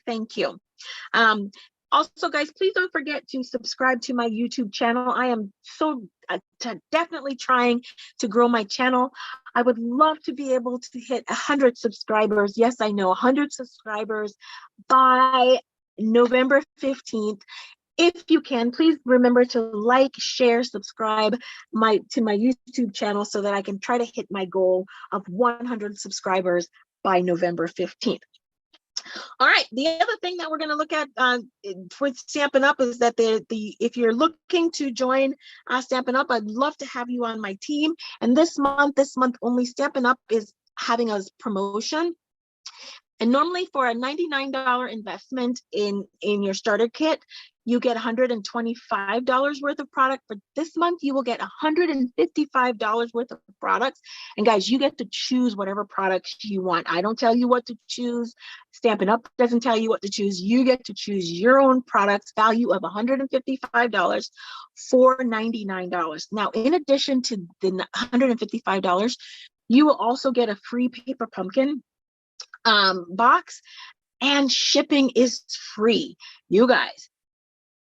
thank you. Also, guys, please don't forget to subscribe to my YouTube channel. I am so definitely trying to grow my channel. I would love to be able to hit 100 subscribers. Yes, I know, 100 subscribers by November 15th. If you can, please remember to like, share, subscribe to my YouTube channel so that I can try to hit my goal of 100 subscribers by November 15th. All right, the other thing that we're going to look at for Stampin' Up! Is that if you're looking to join Stampin' Up!, I'd love to have you on my team. And this month only, Stampin' Up! Is having a promotion. And normally for a $99 investment in your starter kit, you get $125 worth of product. For this month, you will get $155 worth of products. And guys, you get to choose whatever products you want. I don't tell you what to choose. Stampin' Up! Doesn't tell you what to choose. You get to choose your own products, value of $155 for $99. Now, in addition to the $155, you will also get a free paper pumpkin box, and shipping is free. You guys,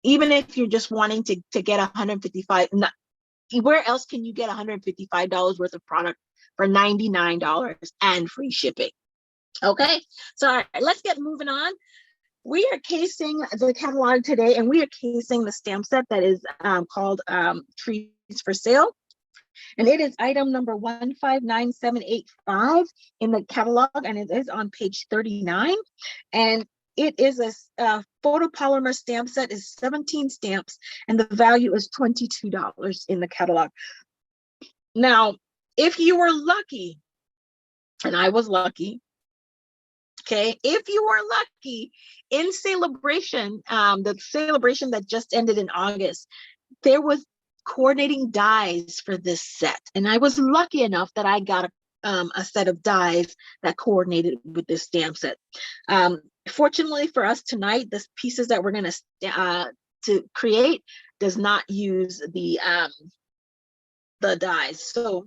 even if you're just wanting to get $155, where else can you get $155 worth of product for $99 and free shipping? Okay, so all right, let's get moving on. We are casing the catalog today, and we are casing the stamp set that is called Trees for Sale. And it is item number 159785 in the catalog, and it is on page 39. And it is a photopolymer stamp set, is 17 stamps, and the value is $22 in the catalog. Now, if you were lucky, and I was lucky, okay, if you were lucky in Celebration, the celebration that just ended in August, there was coordinating dies for this set, and I was lucky enough that I got a set of dies that coordinated with this stamp set. Fortunately for us tonight, the pieces that we're going to create does not use the dies, so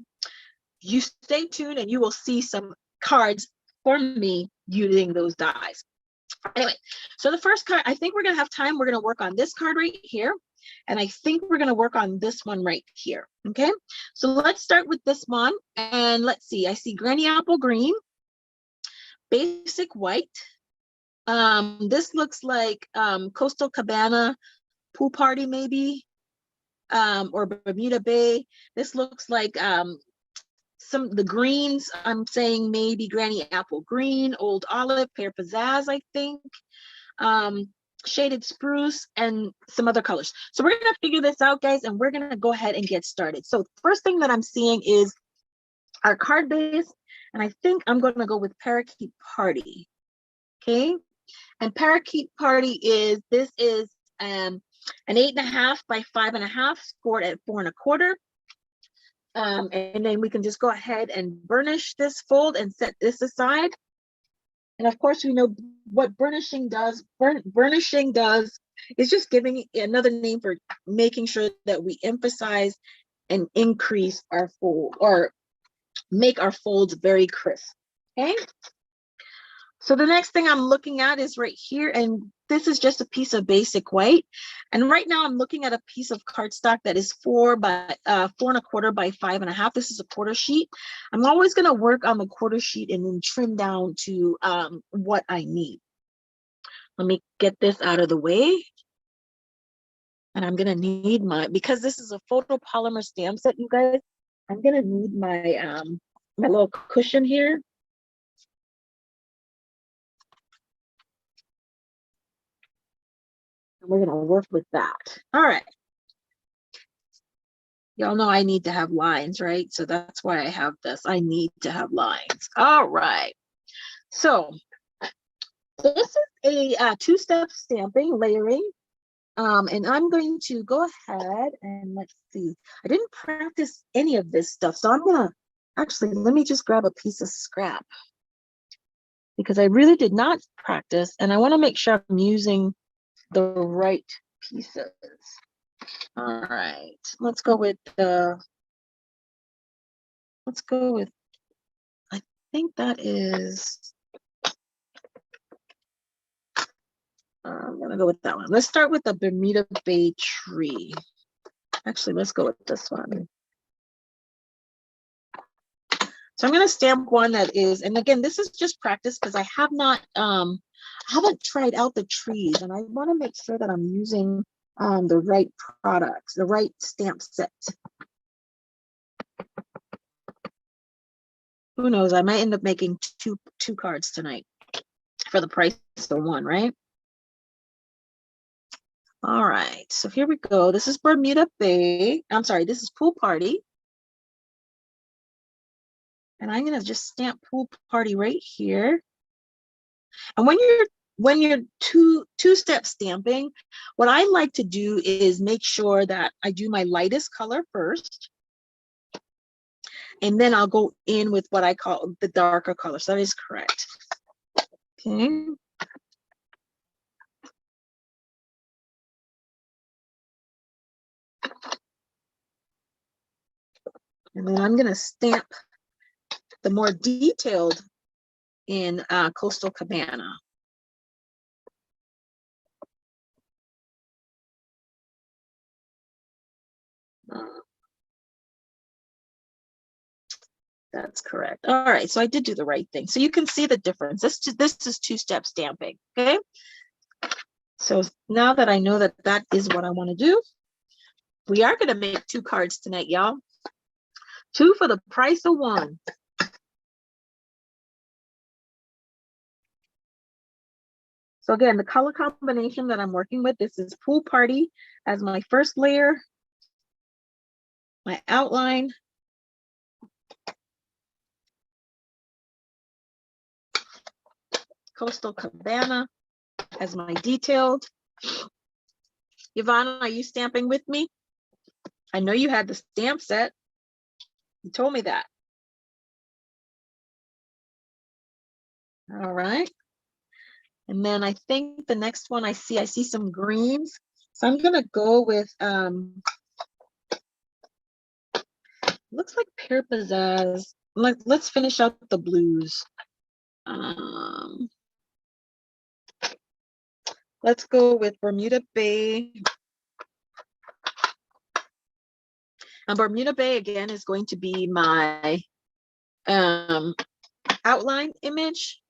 you stay tuned and you will see some cards for me using those dies. Anyway, so the first card, I think we're going to have time. We're going to work on this card right here. And I think we're going to work on this one right here. Okay, so let's start with this one. And let's see, I see Granny Apple Green, Basic White. This looks like Coastal Cabana Pool Party, maybe, or Bermuda Bay. This looks like the greens. I'm saying maybe Granny Apple Green, Old Olive, Pear Pizzazz, I think. Shaded Spruce, and some other colors. So we're going to figure this out, guys, and we're going to go ahead and get started. So first thing that I'm seeing is our card base, and I think I'm going to go with Parakeet Party. Okay, and Parakeet Party is an 8.5 by 5.5, scored at 4 1/4. And then we can just go ahead and burnish this fold and set this aside. And of course, we know what burnishing does. Burnishing does is just giving another name for making sure that we emphasize and increase our fold, or make our folds very crisp. Okay. So the next thing I'm looking at is right here, and this is just a piece of basic white. And right now I'm looking at a piece of cardstock that is 4 1/4 by 5.5. This is a quarter sheet. I'm always going to work on the quarter sheet and then trim down to what I need. Let me get this out of the way. And I'm going to need because this is a photopolymer stamp set, you guys, I'm going to need my my little cushion here. We're going to work with that. All right. Y'all know I need to have lines, right? So that's why I have this. I need to have lines. All right. So this is a two-step stamping, layering. And I'm going to go ahead and let's see. I didn't practice any of this stuff. So I'm going to actually, let me just grab a piece of scrap, because I really did not practice. And I want to make sure I'm using the right pieces. All right, let's go with I think that is, I'm gonna go with that one. Let's start with the Bermuda Bay tree. Actually, let's go with this one. So I'm going to stamp one that is, and again, this is just practice because I have not, haven't tried out the trees, and I want to make sure that I'm using the right products, the right stamp set. Who knows? I might end up making two cards tonight for the price of one, right? All right, so here we go. This is Bermuda Bay. I'm sorry, this is Pool Party. And I'm going to just stamp Pool Party right here. And when you're two-step stamping, what I like to do is make sure that I do my lightest color first. And then I'll go in with what I call the darker color. So that is correct. Okay. And then I'm going to stamp the more detailed in Coastal Cabana. That's correct. All right, so I did do the right thing. So you can see the difference. This is two-step stamping, okay? So now that I know that that is what I want to do, we are going to make two cards tonight, y'all. Two for the price of one. So again, the color combination that I'm working with, this is Pool Party as my first layer, my outline, Coastal Cabana as my detailed. Yvonne, are you stamping with me? I know you had the stamp set. You told me that. All right. And then I think the next one I see some greens. So I'm gonna go with looks like Pear Pizzazz. Let's finish up the blues. Let's go with Bermuda Bay. And Bermuda Bay again is going to be my outline image.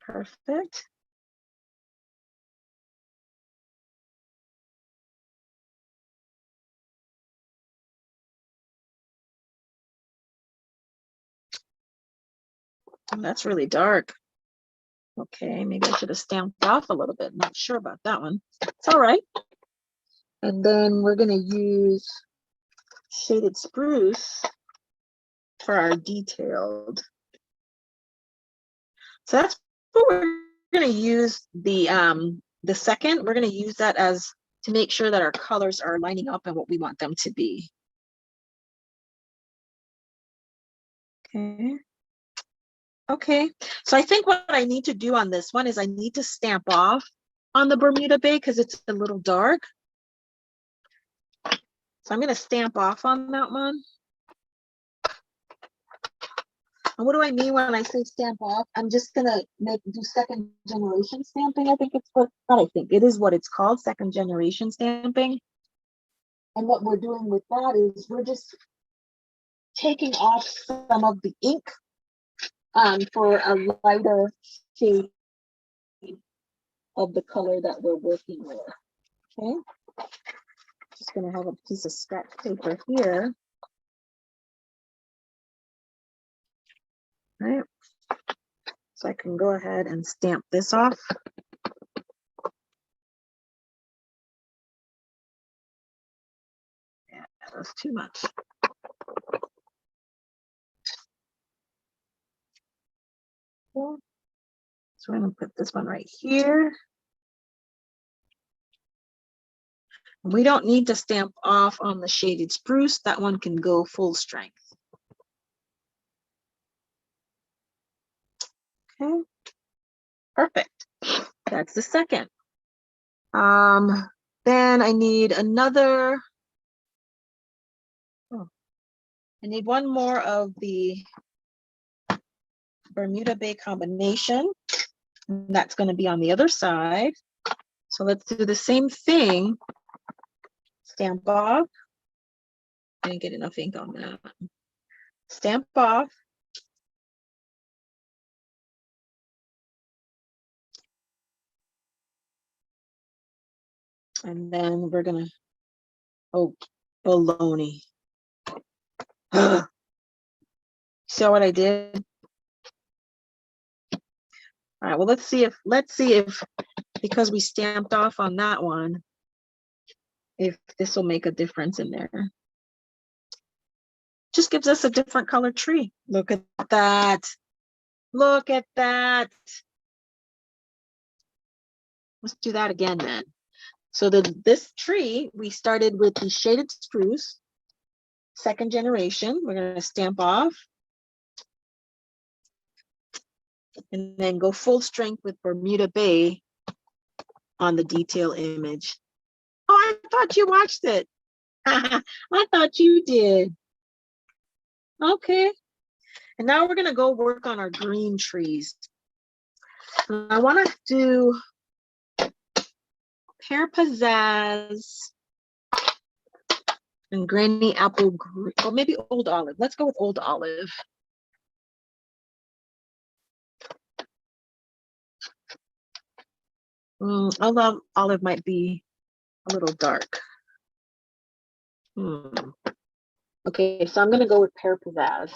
Perfect. And that's really dark. Okay, maybe I should have stamped off a little bit. Not sure about that one. It's all right. And then we're going to use Shaded Spruce for our detailed. So that's what we're going to use the second. We're going to use that as to make sure that our colors are lining up and what we want them to be. Okay. Okay, so I think what I need to do on this one is I need to stamp off on the Bermuda Bay because it's a little dark. So I'm going to stamp off on that one. And what do I mean when I say stamp off? I'm just going to do second generation stamping. I think it's what, not I think, it is what it's called, second generation stamping. And what we're doing with that is we're just taking off some of the ink for a lighter shade of the color that we're working with. Okay, just gonna have a piece of scratch paper here. All right, so I can go ahead and stamp this off. Yeah, that's too much. So we're gonna put this one right here. We don't need to stamp off on the Shaded Spruce. That one can go full strength. Okay, perfect. That's the second. Then I need another. Oh, I need one more of the Bermuda Bay combination. And that's going to be on the other side. So let's do the same thing. Stamp off. I didn't get enough ink on that. Stamp off. And then we're gonna, oh, baloney. See what I did? All right, well, let's see if, because we stamped off on that one, if this will make a difference in there. Just gives us a different color tree. Look at that. Look at that. Let's do that again then. So this tree, we started with the shaded spruce, second generation. We're going to stamp off. And then go full strength with Bermuda Bay on the detail image. Oh, I thought you watched it. I thought you did. Okay. And now we're going to go work on our green trees. I want to do Pear Pizzazz and Granny Apple Green, or maybe Old Olive. Let's go with Old Olive. Olive might be a little dark. Okay, so I'm going to go with Pear Pizzazz.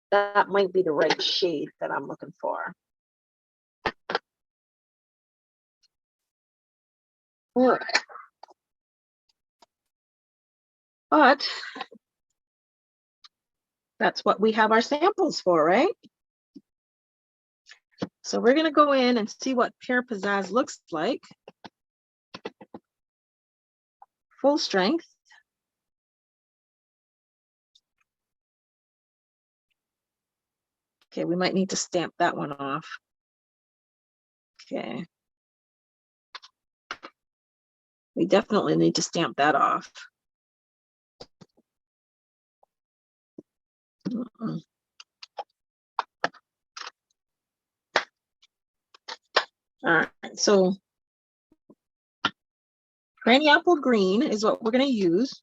That might be the right shade that I'm looking for. All right. But that's what we have our samples for, right? So we're going to go in and see what Pear Pizzazz looks like. Full strength. Okay, we might need to stamp that one off. Okay. We definitely need to stamp that off. All right, so Granny Apple Green is what we're going to use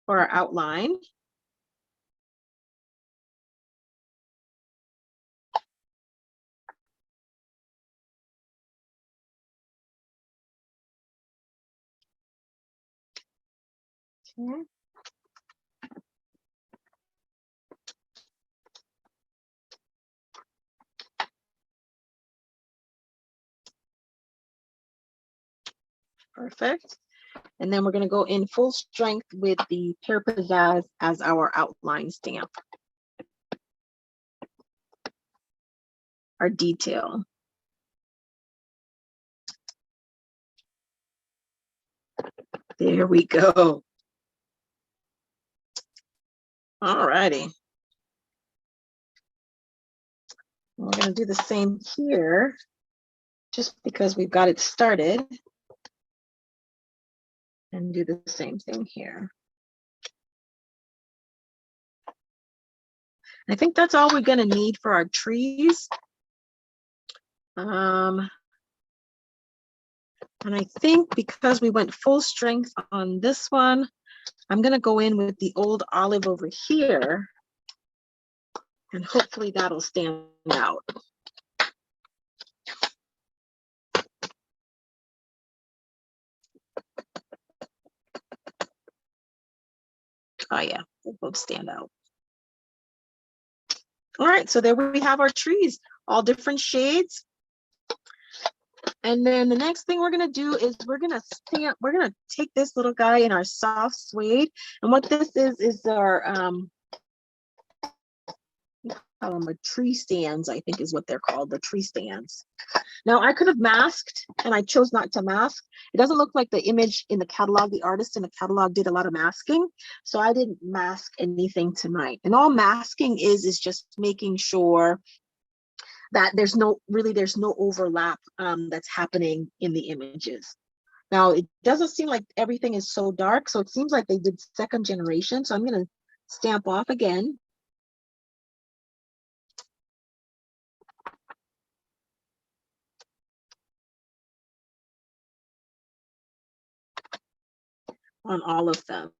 for our outline. Okay. Perfect. And then we're going to go in full strength with the Pear Pizzazz as our outline stamp. Our detail. There we go. All righty. We're going to do the same here, just because we've got it started. And do the same thing here. I think that's all we're going to need for our trees. And I think because we went full strength on this one, I'm going to go in with the Old Olive over here. And hopefully that'll stand out. Oh yeah, they both stand out. All right, so there we have our trees, all different shades. And then the next thing we're gonna do is we're gonna take this little guy in our soft suede. And what this is our tree stands, I think is what they're called, the tree stands. Now I could have masked and I chose not to mask. It doesn't look like the image in the catalog, the artist in the catalog did a lot of masking. So I didn't mask anything tonight. And all masking is just making sure that there's no overlap that's happening in the images. Now it doesn't seem like everything is so dark. So it seems like they did second generation. So I'm gonna stamp off again. on all of them.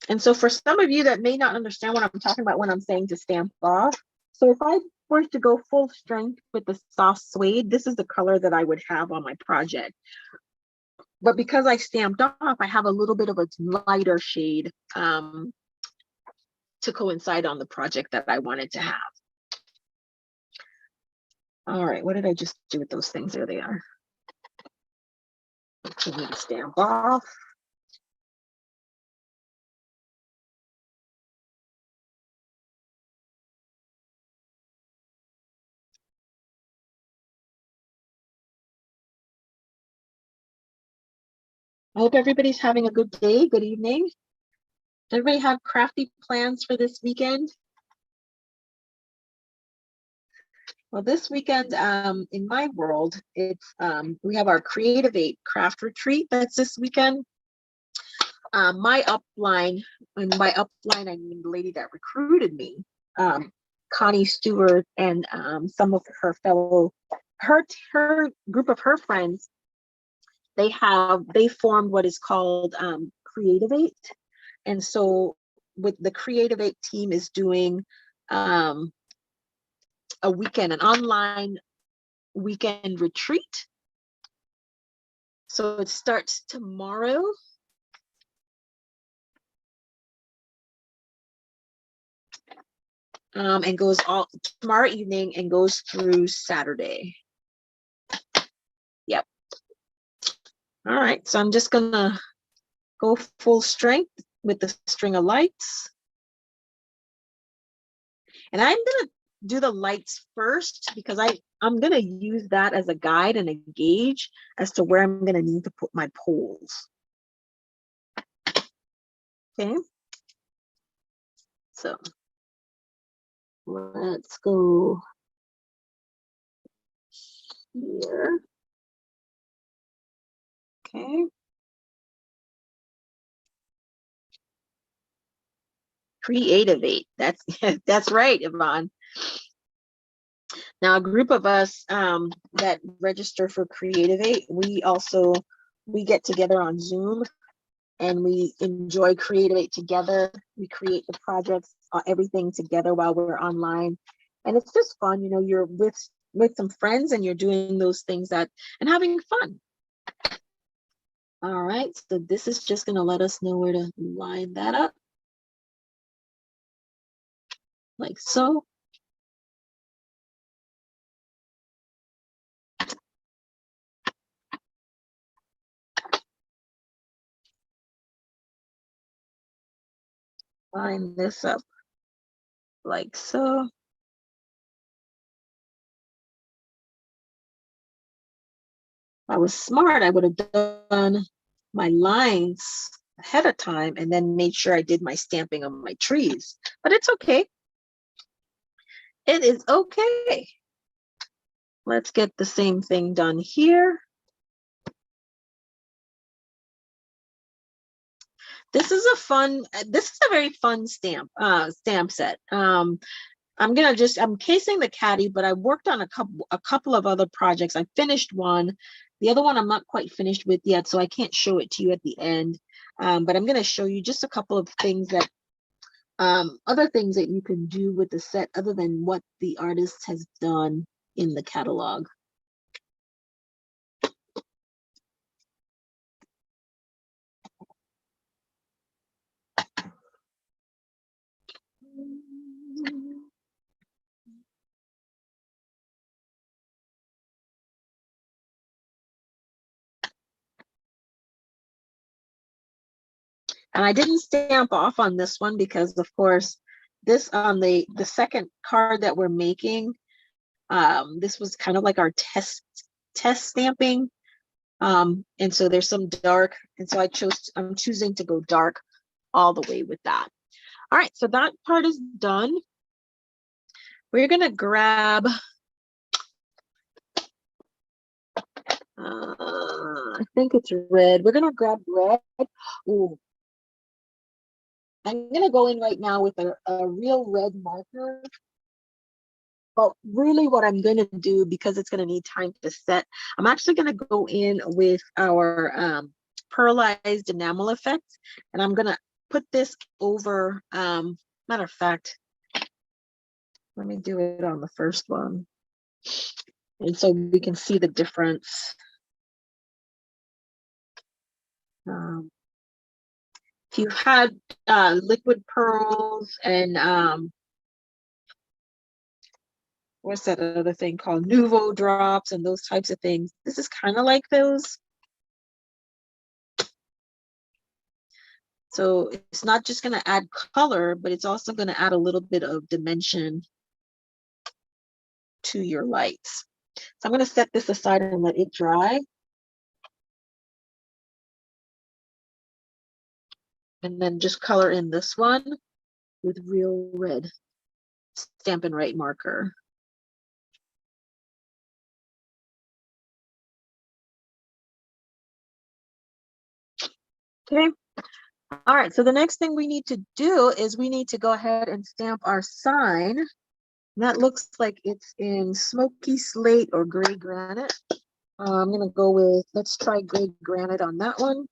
And so for some of you that may not understand what I'm talking about when I'm saying to stamp off, so if I were to go full strength with the soft suede, this is the color that I would have on my project. But because I stamped off, I have a little bit of a lighter shade to coincide on the project that I wanted to have. All right, what did I just do with those things? There they are. Continue to stamp off. I hope everybody's having a good day, good evening. Does everybody have crafty plans for this weekend? Well, this weekend, in my world, it's we have our Creative 8 craft retreat that's this weekend. My upline, and by upline, I mean the lady that recruited me, Connie Stewart, and some of her fellow, her group of her friends, they formed what is called Creative 8. And so with the Creative 8 team is doing a weekend, an online weekend retreat. So it starts tomorrow. And goes all tomorrow evening and goes through Saturday. Yep. All right, so I'm just gonna go full strength with the string of lights. And I'm gonna do the lights first because I'm gonna use that as a guide and a gauge as to where I'm gonna need to put my poles. Okay. So let's go here. Okay. Creative 8. That's right, Yvonne. Now, a group of us that register for Creative 8, we get together on Zoom and we enjoy Creative 8 together. We create the projects, everything together while we're online. And it's just fun, you know, you're with some friends and you're doing those things and having fun. All right, so this is just gonna let us know where to line that up. Like so. Line this up like so. If I was smart, I would have done my lines ahead of time and then made sure I did my stamping on my trees, but it's okay. It is okay. Let's get the same thing done here. This is a very fun stamp set. I'm casing the Catty, but I worked on a couple of other projects. I finished one. The other one I'm not quite finished with yet, so I can't show it to you at the end. But I'm gonna show you just a couple of things that other things that you can do with the set other than what the artist has done in the catalog. And I didn't stamp off on this one because, of course, this on the second card that we're making, this was kind of like our test stamping. And so there's some dark, and so I'm choosing to go dark all the way with that. All right, so that part is done. We're gonna grab, I think it's red. We're gonna grab red. Ooh, I'm going to go in right now with a real red marker. But really what I'm going to do, because it's going to need time to set, I'm actually going to go in with our Pearlized Enamel effect. And I'm going to put this over, matter of fact, let me do it on the first one. And so we can see the difference. If you've had liquid pearls and what's that other thing called, Nouveau drops and those types of things, this is kind of like those. So it's not just going to add color, but it's also going to add a little bit of dimension to your lights. So I'm going to set this aside and let it dry. And then just color in this one with real red Stampin' Right marker. Okay. All right, so the next thing we need to do is we need to go ahead and stamp our sign. And that looks like it's in smoky slate or gray granite. I'm gonna go with, let's try gray granite on that one.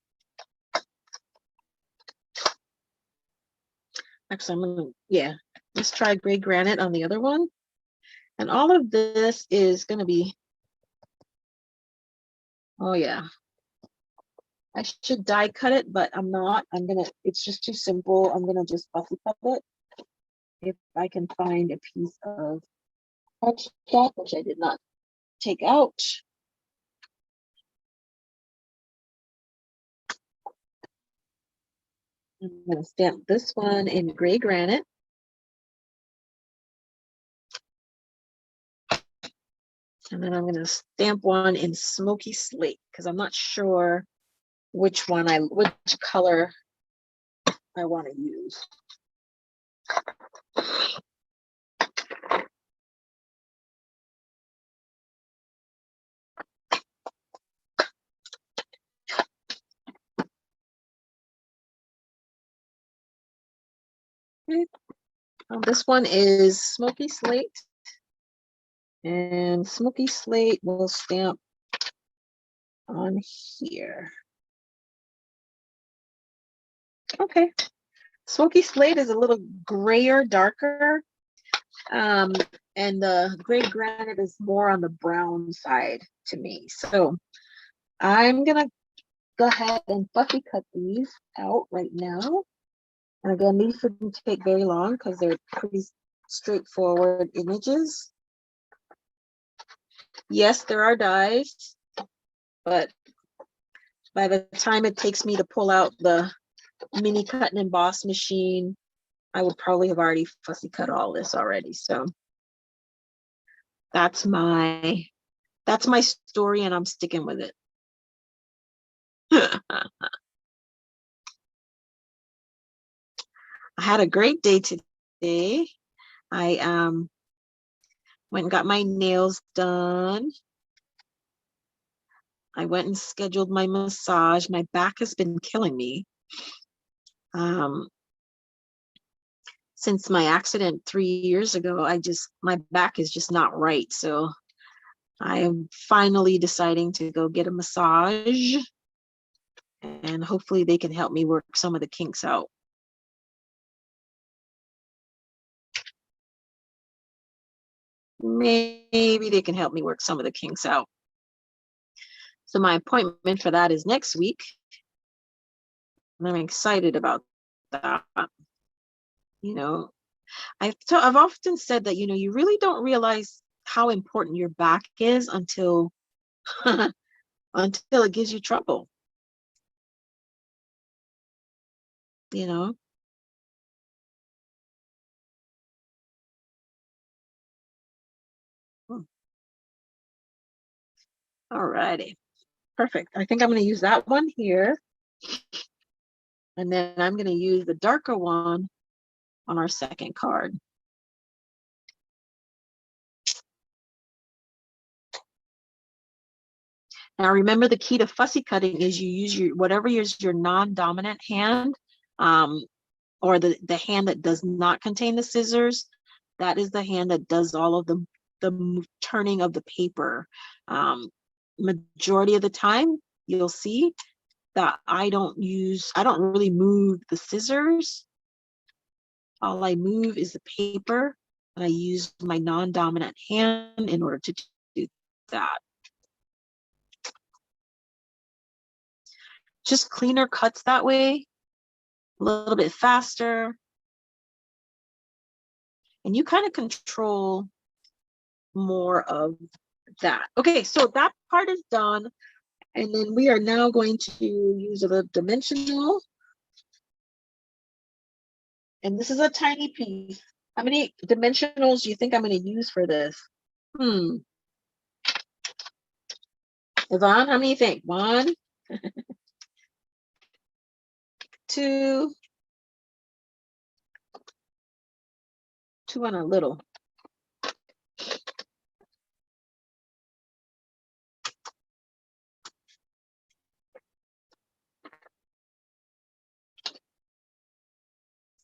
Actually, I'm gonna, yeah, let's try gray granite on the other one. And all of this is gonna be, oh yeah, I should die cut it, but I'm not. I'm gonna, it's just too simple. I'm gonna just fussy cut it. If I can find a piece of cardstock, which I did not take out. I'm gonna stamp this one in gray granite. And then I'm gonna stamp one in smoky slate because I'm not sure which color I want to use. Okay. This one is smoky slate, and smoky slate will stamp on here. Okay, smoky slate is a little grayer, darker, and the gray granite is more on the brown side to me. So I'm gonna go ahead and fussy cut these out right now. And again, these shouldn't take very long because they're pretty straightforward images. Yes, there are dies, but by the time it takes me to pull out the mini cut and emboss machine, I would probably have already fussy cut all this already. So that's my story, and I'm sticking with it. I had a great day today. I went and got my nails done. I went and scheduled my massage. My back has been killing me. Since my accident 3 years ago, my back is just not right. So I am finally deciding to go get a massage, and hopefully they can help me work some of the kinks out. Maybe they can help me work some of the kinks out. So my appointment for that is next week. And I'm excited about that. You know, I've often said that, you know, you really don't realize how important your back is until until it gives you trouble. You know. All righty. Perfect. I think I'm going to use that one here. And then I'm going to use the darker one on our second card. Now remember, the key to fussy cutting is you use whatever is your non-dominant hand. or the hand that does not contain the scissors, that is the hand that does all of the turning of the paper. Majority of the time, you'll see that I don't really move the scissors. All I move is the paper, and I use my non-dominant hand in order to do that. Just cleaner cuts that way, a little bit faster. And you kind of control more of that. Okay, so that part is done. And then we are now going to use the dimensional. And this is a tiny piece. How many dimensionals do you think I'm going to use for this? Yvonne, how many do you think? 1, 2, 2 and a little.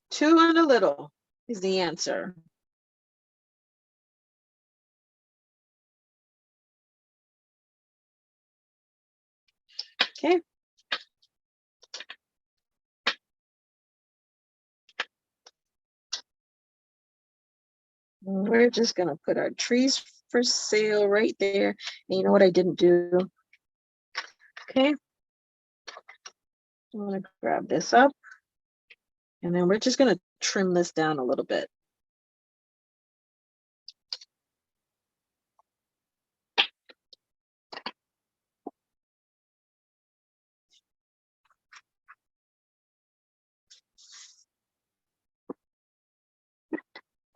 Two and a little is the answer. Okay. We're just going to put our trees for sale right there. And you know what I didn't do? Okay. I'm going to grab this up. And then we're just going to trim this down a little bit.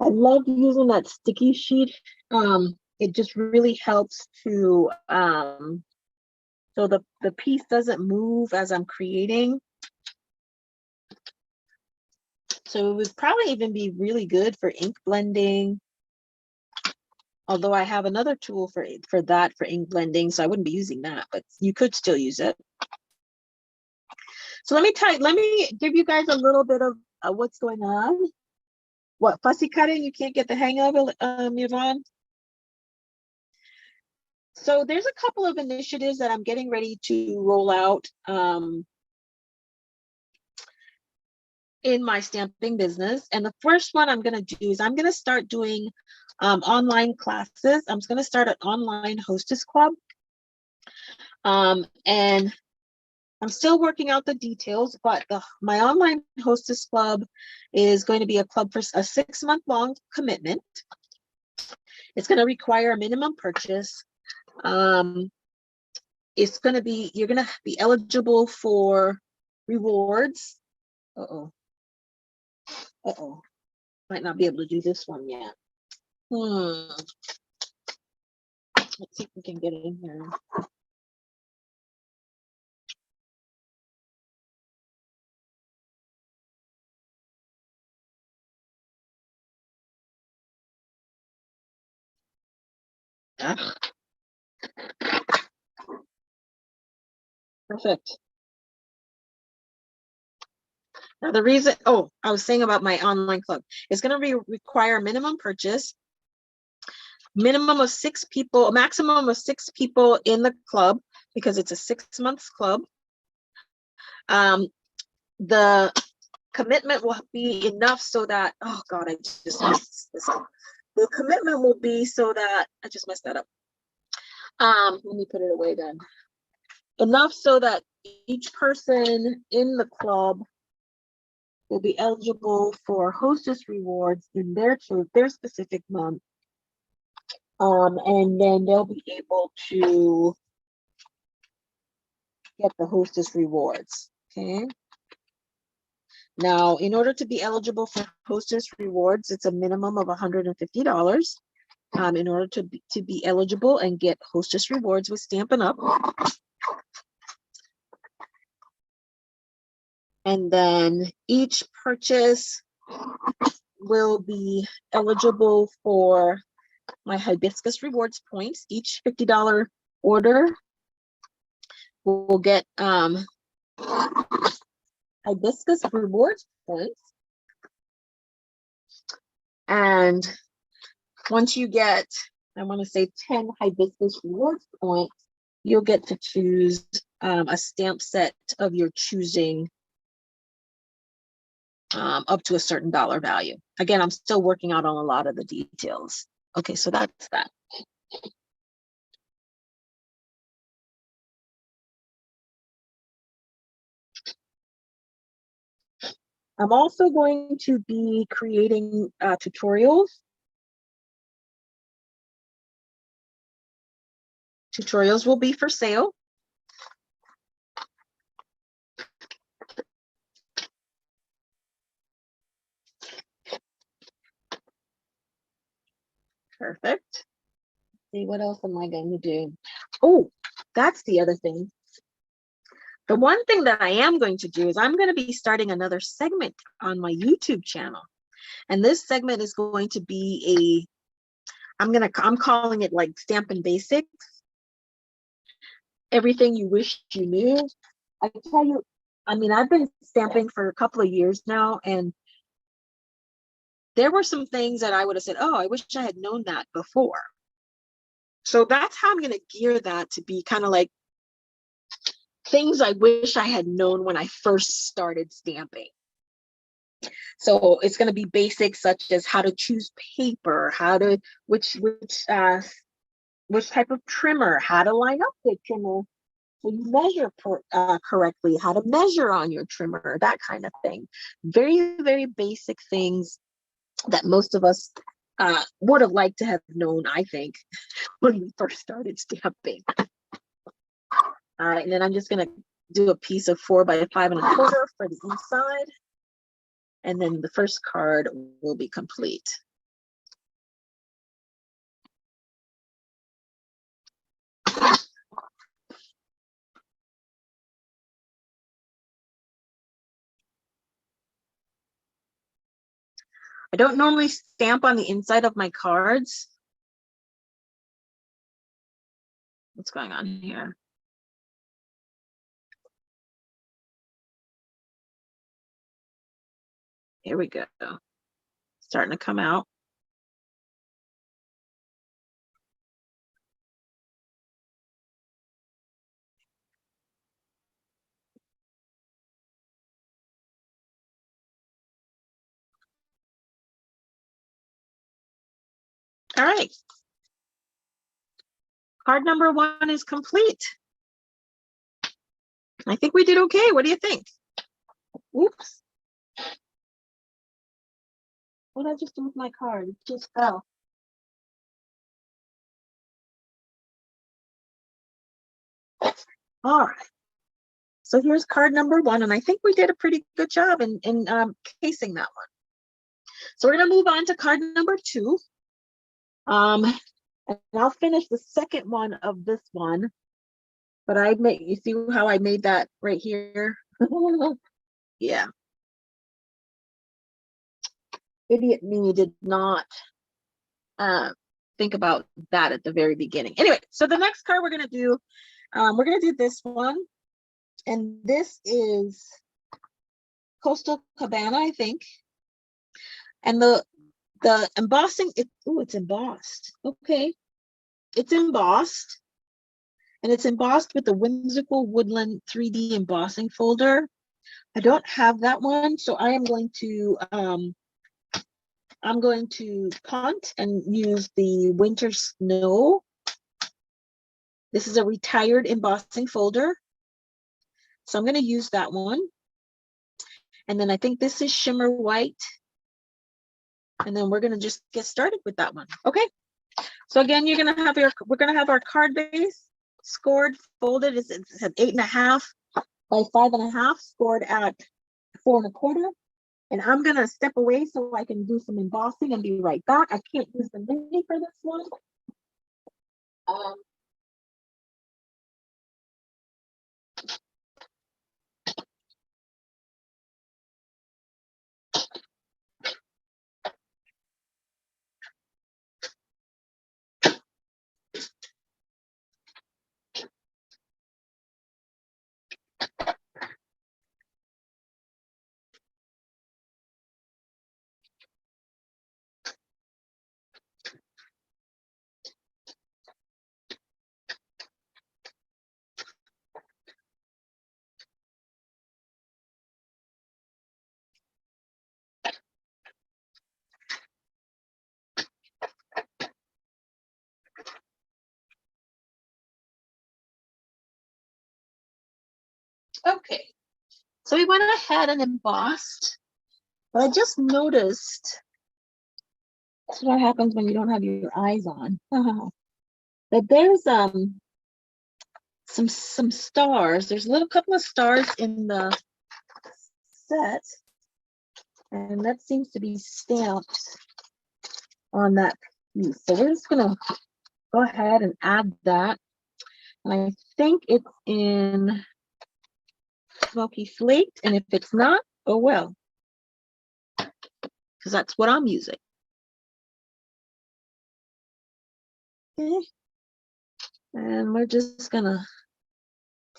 I love using that sticky sheet. It just really helps to, so the piece doesn't move as I'm creating. So it would probably even be really good for ink blending. Although I have another tool for ink blending, so I wouldn't be using that, but you could still use it. So let me give you guys a little bit of what's going on. What, fussy cutting? You can't get the hang of it, Yvonne? So there's a couple of initiatives that I'm getting ready to roll out in my stamping business. And the first one I'm going to do is I'm going to start doing online classes. I'm going to start an online hostess club. And I'm still working out the details, but my online hostess club is going to be a club for a 6-month-long commitment. It's going to require a minimum purchase. It's going to be, you're going to be eligible for rewards. Might not be able to do this one yet. Let's see if we can get in here. Perfect. Now the reason, I was saying about my online club, it's going to require a minimum purchase, minimum of 6 people, a maximum of 6 people in the club, because it's a 6-month club. The commitment will be enough so that, oh God, I just messed this up. The commitment will be so that, I just messed that up. Let me put it away then. Enough so that each person in the club will be eligible for hostess rewards in their specific month. And then they'll be able to get the hostess rewards. Okay. Now, in order to be eligible for hostess rewards, it's a minimum of $150 in order to be eligible and get hostess rewards with Stampin' Up. And then each purchase will be eligible for my hibiscus rewards points. Each $50 order will get hibiscus rewards points. And once you get, I want to say 10 hibiscus rewards points, you'll get to choose a stamp set of your choosing up to a certain dollar value. Again, I'm still working out on a lot of the details. Okay, so that's that. I'm also going to be creating tutorials. Tutorials will be for sale. Perfect. See, what else am I going to do? Oh, that's the other thing. The one thing that I am going to do is I'm going to be starting another segment on my YouTube channel. And this segment is going to be I'm calling it like Stampin Basics. Everything you wish you knew. I tell you, I mean, I've been stamping for a couple of years now, and there were some things that I would have said, oh, I wish I had known that before. So that's how I'm going to gear that to be kind of like things I wish I had known when I first started stamping. So it's going to be basics such as how to choose paper, which type of trimmer, how to line up the trimmer so you measure correctly, how to measure on your trimmer, that kind of thing. Very, very basic things that most of us would have liked to have known, I think, when we first started stamping. All right, and then I'm just going to do a piece of 4 by 5 1/4 for the inside. And then the first card will be complete. I don't normally stamp on the inside of my cards. What's going on here? Here we go. Starting to come out. All right. Card number 1 is complete. I think we did okay. What do you think? Oops. What did I just do with my card? It just fell. All right. So here's card number 1, and I think we did a pretty good job in casing that one. So we're going to move on to card number 2. And I'll finish the second one of this one. But you see how I made that right here? Yeah. Idiot me did not think about that at the very beginning. Anyway, so the next card we're going to do this one. And this is Coastal Cabana, I think. And the embossing, it's embossed. Okay. It's embossed. And it's embossed with the Whimsical Woodland 3D embossing folder. I don't have that one, so I am going to punt and use the Winter Snow. This is a retired embossing folder. So I'm going to use that one. And then I think this is Shimmer White. And then we're going to just get started with that one. Okay. So again, we're going to have our card base scored, folded. It's at 8.5 by 5.5, scored at 4 1/4. And I'm going to step away so I can do some embossing and be right back. I can't use the mini for this one. Okay, so we went ahead and embossed, but I just noticed, that's what happens when you don't have your eyes on. That there's some stars. There's a little couple of stars in the set, and that seems to be stamped on that piece. So we're just gonna go ahead and add that. And I think it's in Smoky Flaked, and if it's not, oh well, because that's what I'm using. Okay, and we're just gonna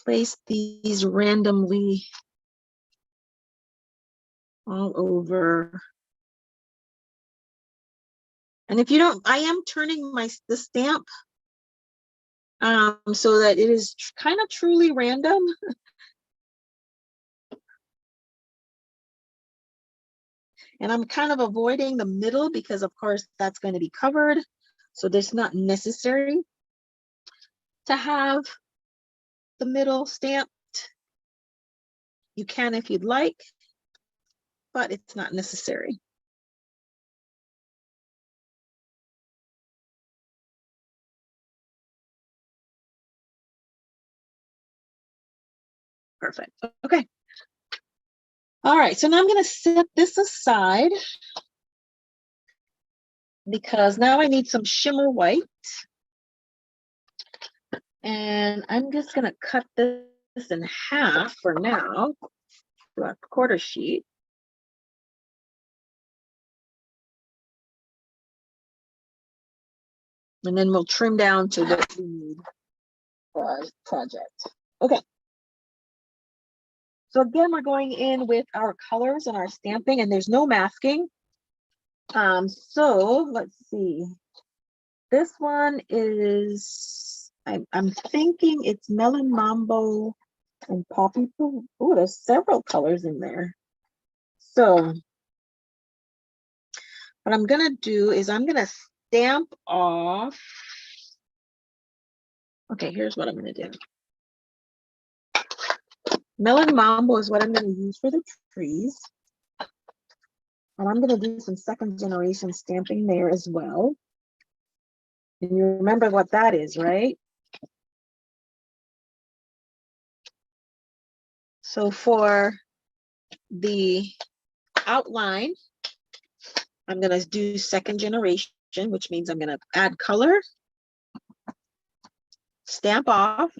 place these randomly all over. And if you don't, I am turning the stamp so that it is kind of truly random. And I'm kind of avoiding the middle because of course that's going to be covered. So it's not necessary to have the middle stamped. You can if you'd like, but it's not necessary. Perfect. Okay. All right, so now I'm going to set this aside because now I need some shimmer white. And I'm just going to cut this in half for now, to a quarter sheet. And then we'll trim down to what we need for our project. Okay. So again, we're going in with our colors and our stamping, and there's no masking. So let's see. This one is, I'm thinking it's Melon Mambo and Poppy. Oh, there's several colors in there. So what I'm gonna do is I'm gonna stamp off. Okay, here's what I'm gonna do. Melon Mambo is what I'm gonna use for the trees. And I'm gonna do some second generation stamping there as well. And you remember what that is, right? So for the outline, I'm gonna do second generation, which means I'm gonna add color, stamp off,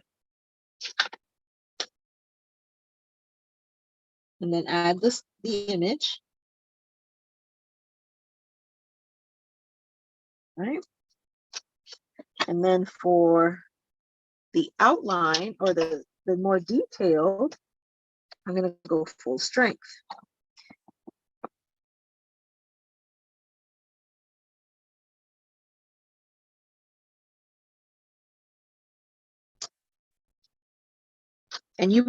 and then add the image. Right? And then for the outline or the more detailed, I'm gonna go full strength. And you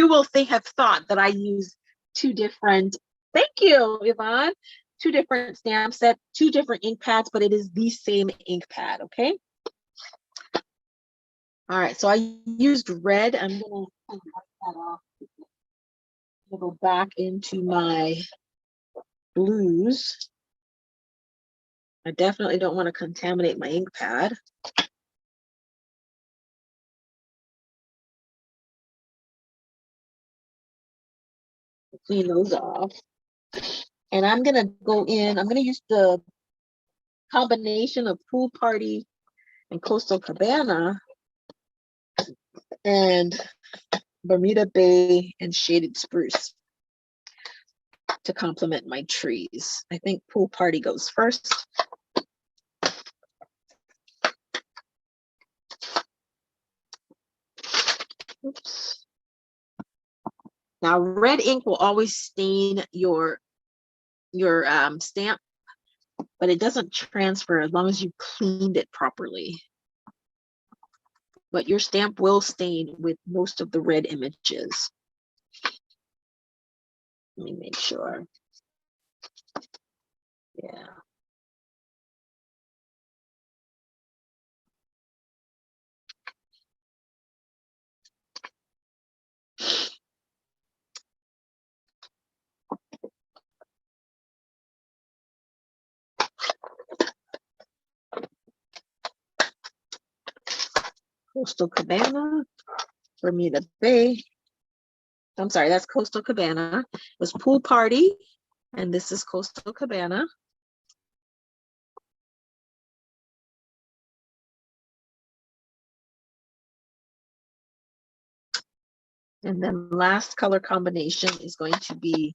will have thought that I use two different, thank you, Yvonne, two different stamp sets, two different ink pads, but it is the same ink pad, okay? All right, so I used red. I'm gonna wipe that off. I'll go back into my blues. I definitely don't want to contaminate my ink pad. Clean those off. And I'm gonna go in, I'm gonna use the combination of Pool Party and Coastal Cabana and Bermuda Bay and Shaded Spruce to complement my trees. I think Pool Party goes first. Oops. Now, red ink will always stain your stamp, but it doesn't transfer as long as you cleaned it properly. But your stamp will stain with most of the red images. Let me make sure. Yeah. Coastal Cabana, Bermuda Bay. I'm sorry, that's Coastal Cabana. It was Pool Party, and this is Coastal Cabana. And then last color combination is going to be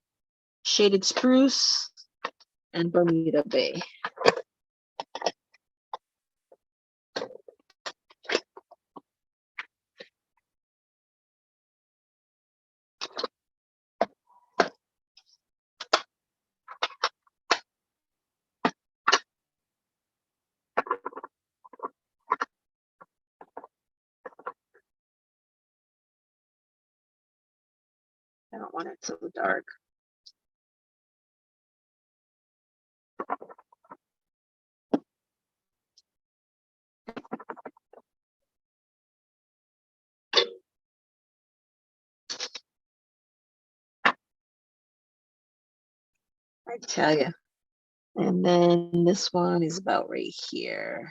Shaded Spruce and Bermuda Bay. I don't want it so dark. I tell you. And then this one is about right here.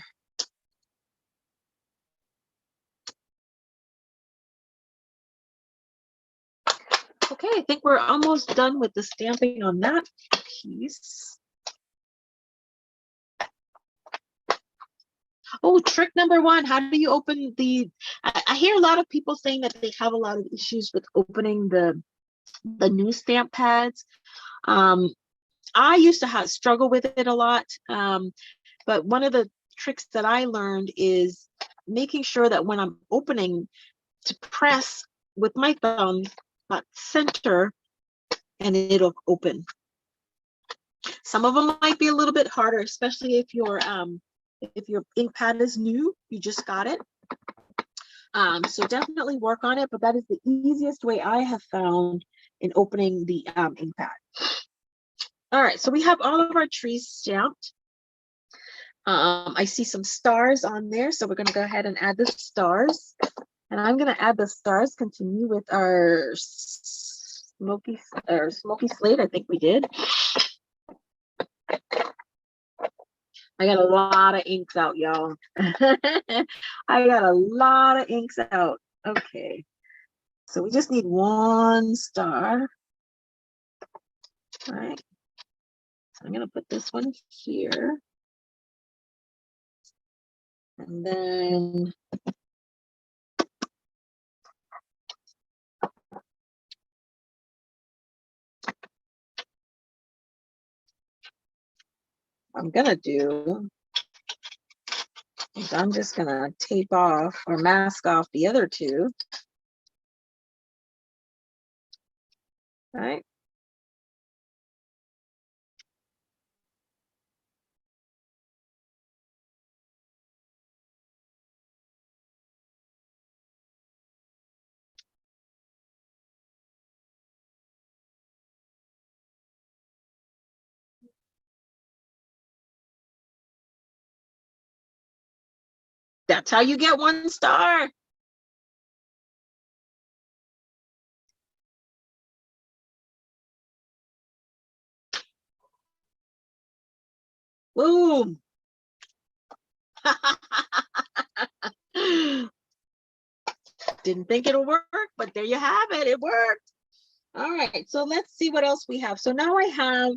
Okay, I think we're almost done with the stamping on that piece. Oh, trick number one, how do you open the, I hear a lot of people saying that they have a lot of issues with opening the new stamp pads. I used to struggle with it a lot, but one of the tricks that I learned is making sure that when I'm opening, to press with my thumb at center and it'll open. Some of them might be a little bit harder, especially if your ink pad is new, you just got it. So definitely work on it, but that is the easiest way I have found in opening the ink pad. All right, so we have all of our trees stamped. I see some stars on there, so we're going to go ahead and add the stars. And I'm going to add the stars, continue with our smoky slate, I think we did. I got a lot of inks out, y'all. I got a lot of inks out. Okay, so we just need one star. All right, so I'm going to put this one here. And then I'm gonna do is I'm just gonna tape off or mask off the other two. All right. That's how you get one star. Boom. Didn't think it'll work, but there you have it. It worked. All right, so let's see what else we have. So now I have,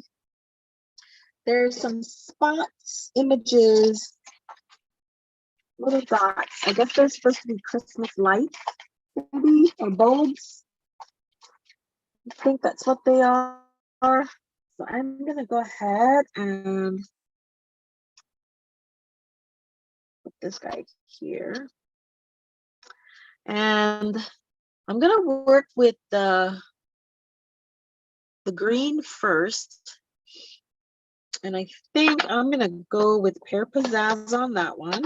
there's some spots, images, little dots. I guess they're supposed to be Christmas lights, maybe, or bulbs. I think that's what they are. So I'm gonna go ahead and put this guy here. And I'm gonna work with the green first. And I think I'm gonna go with Pear Pizzazz on that one.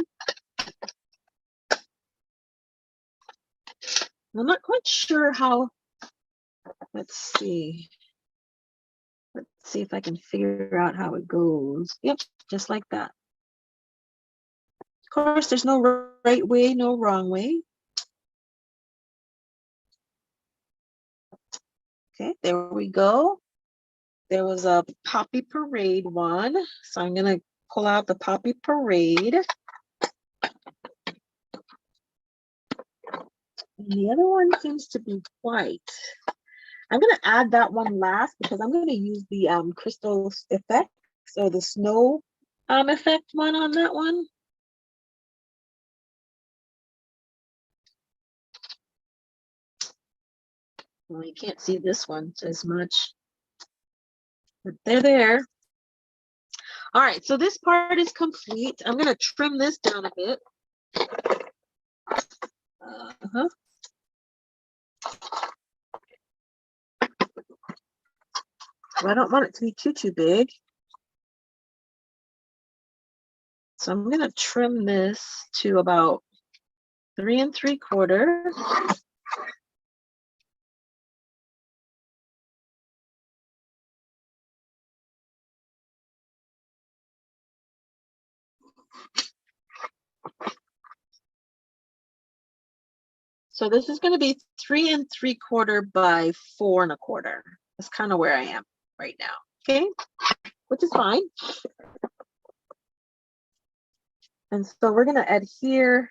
I'm not quite sure how, let's see. Let's see if I can figure out how it goes. Yep, just like that. Of course, there's no right way, no wrong way. Okay, there we go. There was a Poppy Parade one. So I'm gonna pull out the Poppy Parade. And the other one seems to be white. I'm going to add that one last because I'm going to use the crystal effect, so the snow effect one on that one. Well, you can't see this one as much, but they're there. All right, so this part is complete. I'm going to trim this down a bit. I don't want it to be too big. So I'm going to trim this to about 3 3/4. So this is going to be 3 3/4 by 4 1/4. That's kind of where I am right now. Okay, which is fine. And so we're going to adhere.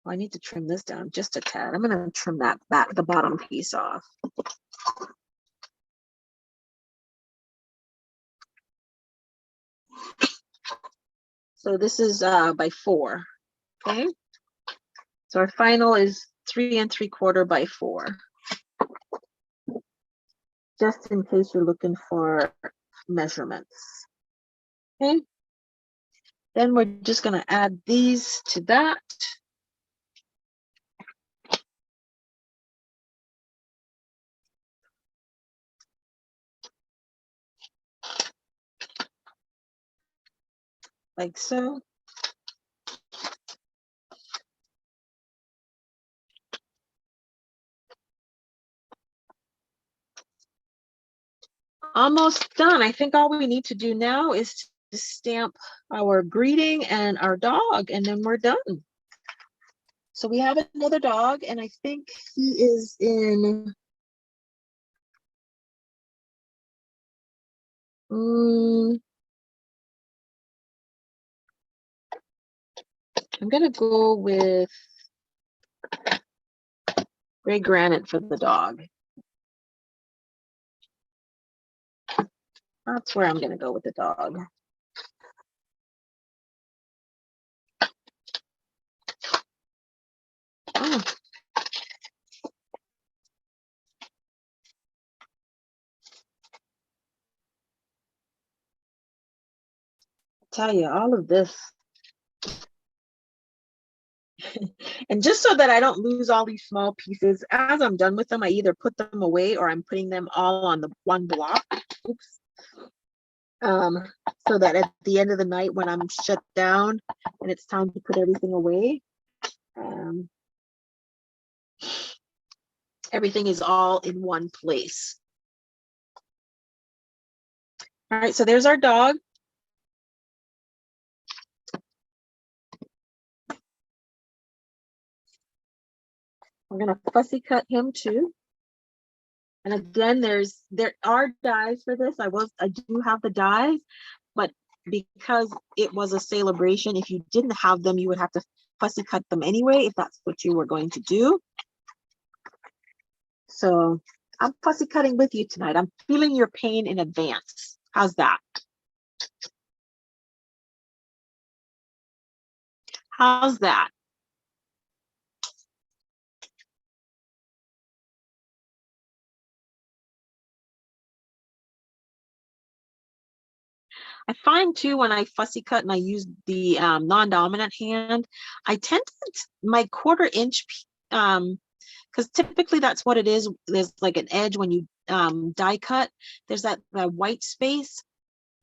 Oh, I need to trim this down just a tad. I'm going to trim that back, the bottom piece off. So this is by 4. Okay. So our final is 3 3/4 by 4. Just in case you're looking for measurements. Okay. Then we're just going to add these to that. Like so. Almost done. I think all we need to do now is to stamp our greeting and our dog, and then we're done. So we have another dog, and I think he is in I'm gonna go with gray granite for the dog. That's where I'm gonna go with the dog. Oh. Tell you all of this. And just so that I don't lose all these small pieces, as I'm done with them, I either put them away or I'm putting them all on the one block. Oops. So that at the end of the night when I'm shut down and it's time to put everything away, everything is all in one place. All right, so there's our dog. I'm gonna fussy cut him too. And again, there are dies for this. I do have the dies, but because it was a celebration, if you didn't have them, you would have to fussy cut them anyway, if that's what you were going to do. So I'm fussy cutting with you tonight. I'm feeling your pain in advance. How's that? How's that? I find too, when I fussy cut and I use the non-dominant hand, I tend to, my 1/4 inch, because typically that's what it is. There's like an edge when you die cut. There's that white space.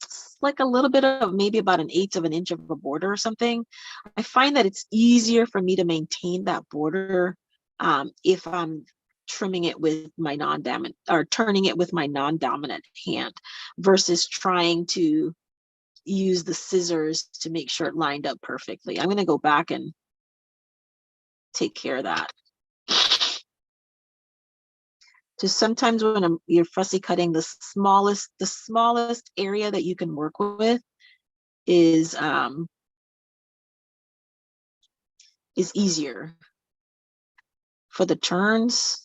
It's like a little bit of maybe about 1/8 of an inch of a border or something. I find that it's easier for me to maintain that border if I'm trimming it with my non-dominant or turning it with my non-dominant hand versus trying to use the scissors to make sure it lined up perfectly. I'm going to go back and take care of that. Just sometimes when you're fussy cutting, the smallest area that you can work with is easier. for the turns.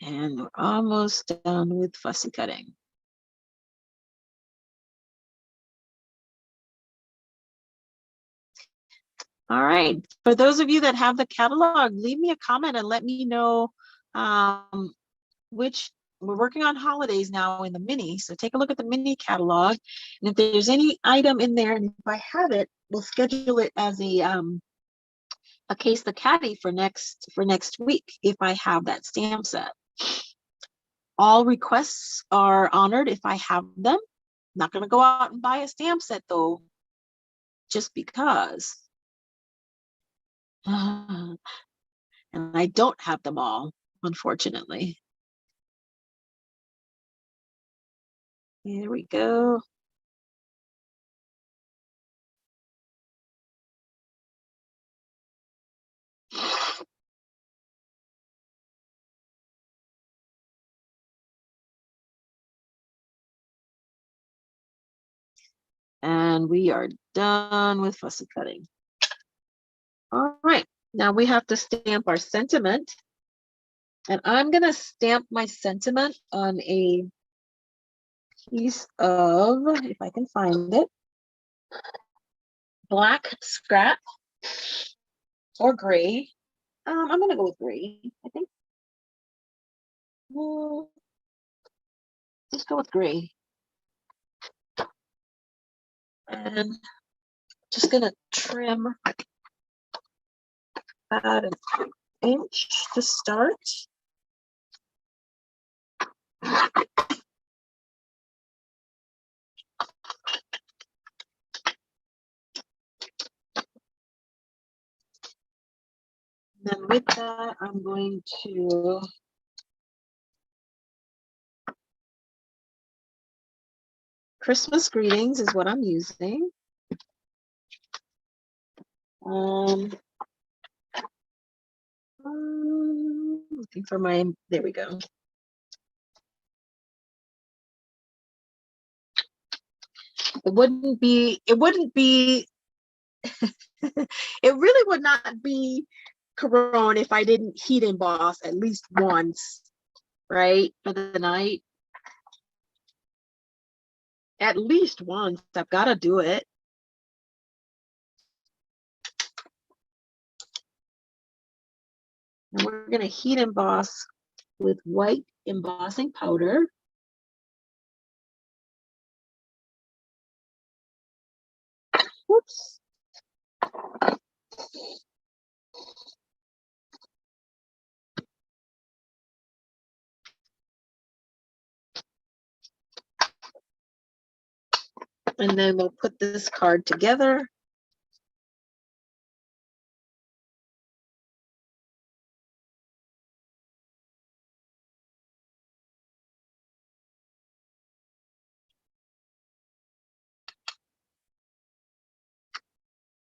And we're almost done with fussy cutting. All right, for those of you that have the catalog, leave me a comment and let me know which, we're working on holidays now in the mini. So take a look at the mini catalog. And if there's any item in there, and if I have it, we'll schedule it as a case the Catty for next week if I have that stamp set. All requests are honored if I have them. Not going to go out and buy a stamp set though, just because. And I don't have them all, unfortunately. Here we go. And we are done with fussy cutting. All right, now we have to stamp our sentiment. And I'm gonna stamp my sentiment on a piece of, if I can find it, black scrap or gray. I'm gonna go with gray, I think. Let's go with gray. And just gonna trim about an inch to start. Then with that, I'm going to Christmas greetings is what I'm using. Looking for my, there we go. It wouldn't be, it really would not be Corona if I didn't heat emboss at least once, right, for the night. At least once, I've got to do it. And we're going to heat emboss with white embossing powder. Whoops. And then we'll put this card together.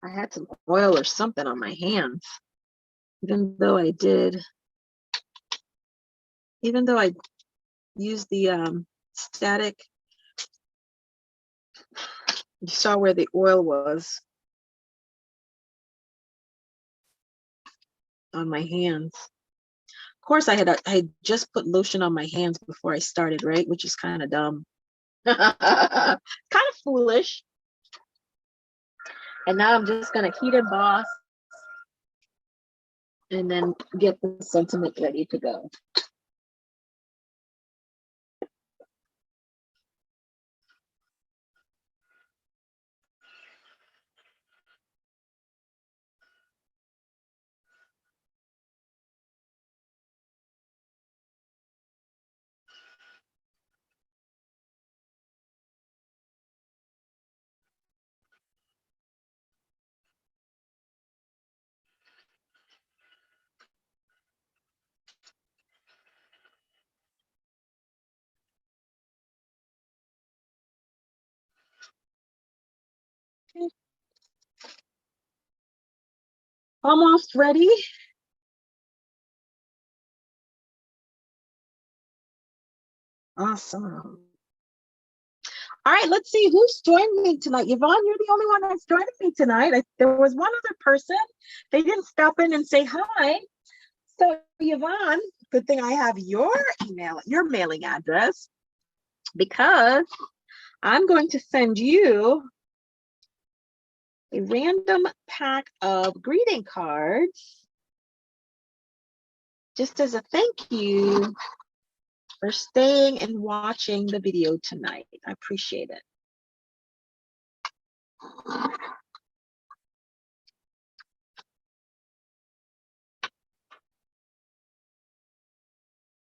I had some oil or something on my hands, even though I used the static. You saw where the oil was on my hands. Of course, I had just put lotion on my hands before I started, right? Which is kind of dumb. Kind of foolish. And now I'm just gonna heat emboss and then get the sentiment ready to go. Okay. Almost ready. Awesome. All right, let's see who's joined me tonight. Yvonne, you're the only one that's joining me tonight. There was one other person. They didn't stop in and say hi. So Yvonne, good thing I have your email, your mailing address, because I'm going to send you a random pack of greeting cards just as a thank you for staying and watching the video tonight. I appreciate it.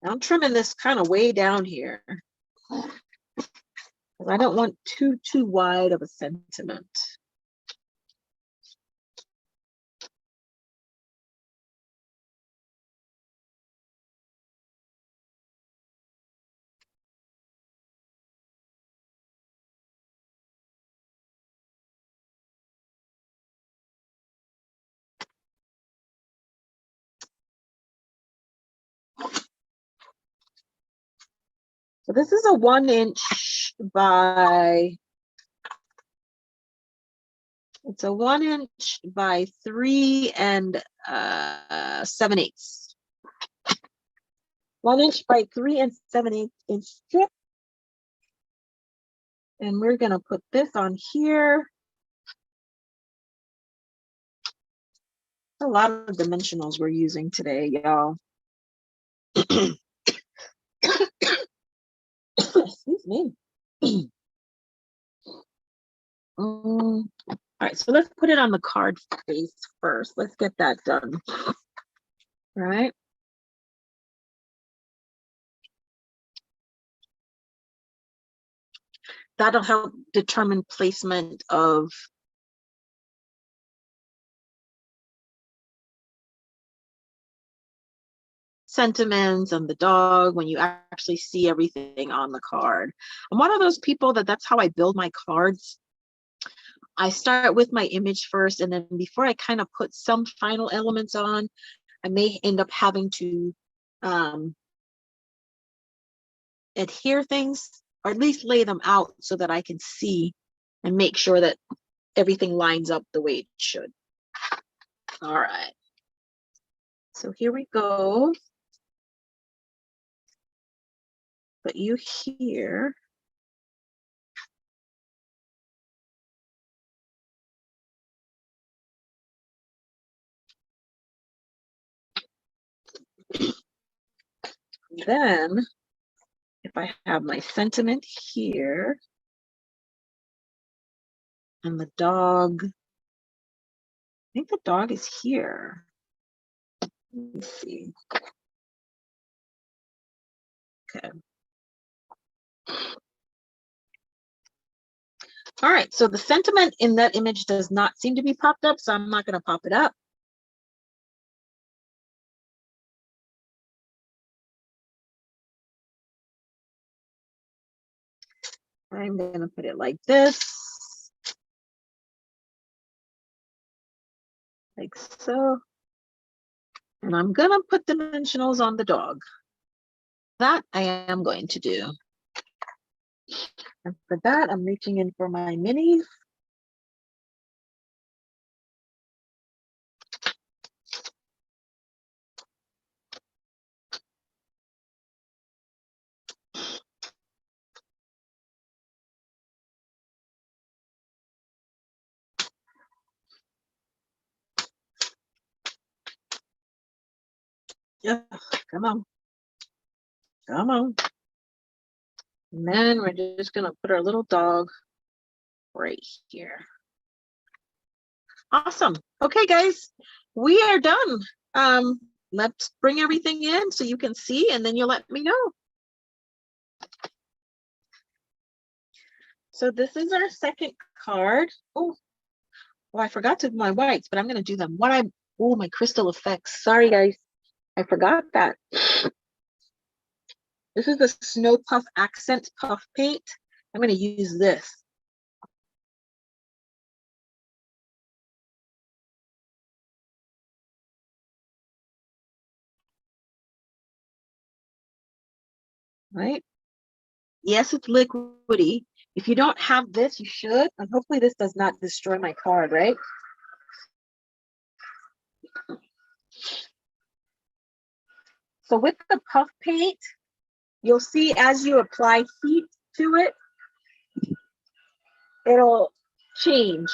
I'm trimming this kind of way down here because I don't want too wide of a sentiment. So this is a 1 inch by, it's a 1 inch by 3 7/8. 1 inch by 3 7/8 inch strip. And we're gonna put this on here. A lot of dimensionals we're using today, y'all. Excuse me. All right, so let's put it on the card face first. Let's get that done. All right. That'll help determine placement of sentiments and the dog when you actually see everything on the card. I'm one of those people that's how I build my cards. I start with my image first, and then before I kind of put some final elements on, I may end up having to adhere things, or at least lay them out so that I can see and make sure that everything lines up the way it should. All right. So here we go. Put you here. Then, if I have my sentiment here, and the dog, I think the dog is here. Let me see. Okay. All right, so the sentiment in that image does not seem to be popped up, so I'm not going to pop it up. I'm going to put it like this. Like so. And I'm going to put dimensionals on the dog. That I am going to do. And for that, I'm reaching in for my minis. Yeah, come on. Come on. And then we're just going to put our little dog right here. Awesome. Okay, guys, we are done. Let's bring everything in so you can see, and then you'll let me know. So this is our second card. Oh, I forgot to do my whites, but I'm going to do them. Oh, my crystal effects. Sorry, guys. I forgot that. This is the Snow Puff Accent Puff Paint. I'm going to use this. Right? Yes, it's liquidy, If you don't have this, you should. And hopefully this does not destroy my card, right? So with the puff paint, you'll see as you apply heat to it, it'll change.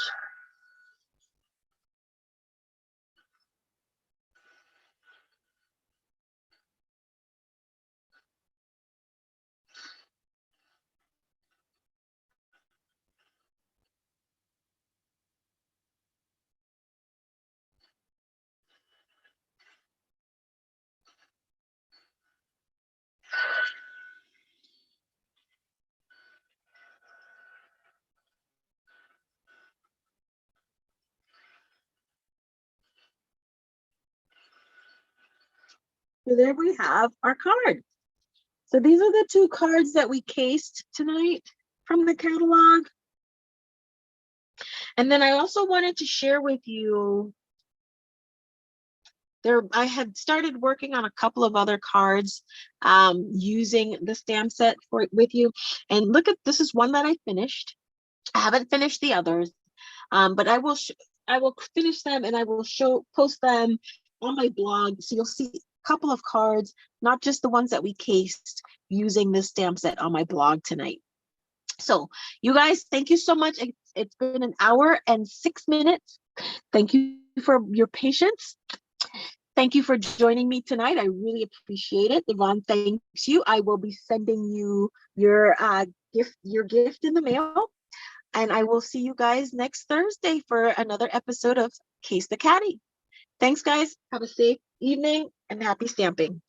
So there we have our card. So these are the 2 cards that we cased tonight from the catalog. And then I also wanted to share with you, I had started working on a couple of other cards using the stamp set with you. And look at, this is one that I finished. I haven't finished the others, but I will finish them and I will post them on my blog. So you'll see a couple of cards, not just the ones that we cased, using this stamp set on my blog tonight. So you guys, thank you so much. It's been an hour and 6 minutes. Thank you for your patience. Thank you for joining me tonight. I really appreciate it. Yvonne, thanks you. I will be sending you your gift in the mail. And I will see you guys next Thursday for another episode of Case the Catty. Thanks, guys. Have a safe evening and happy stamping.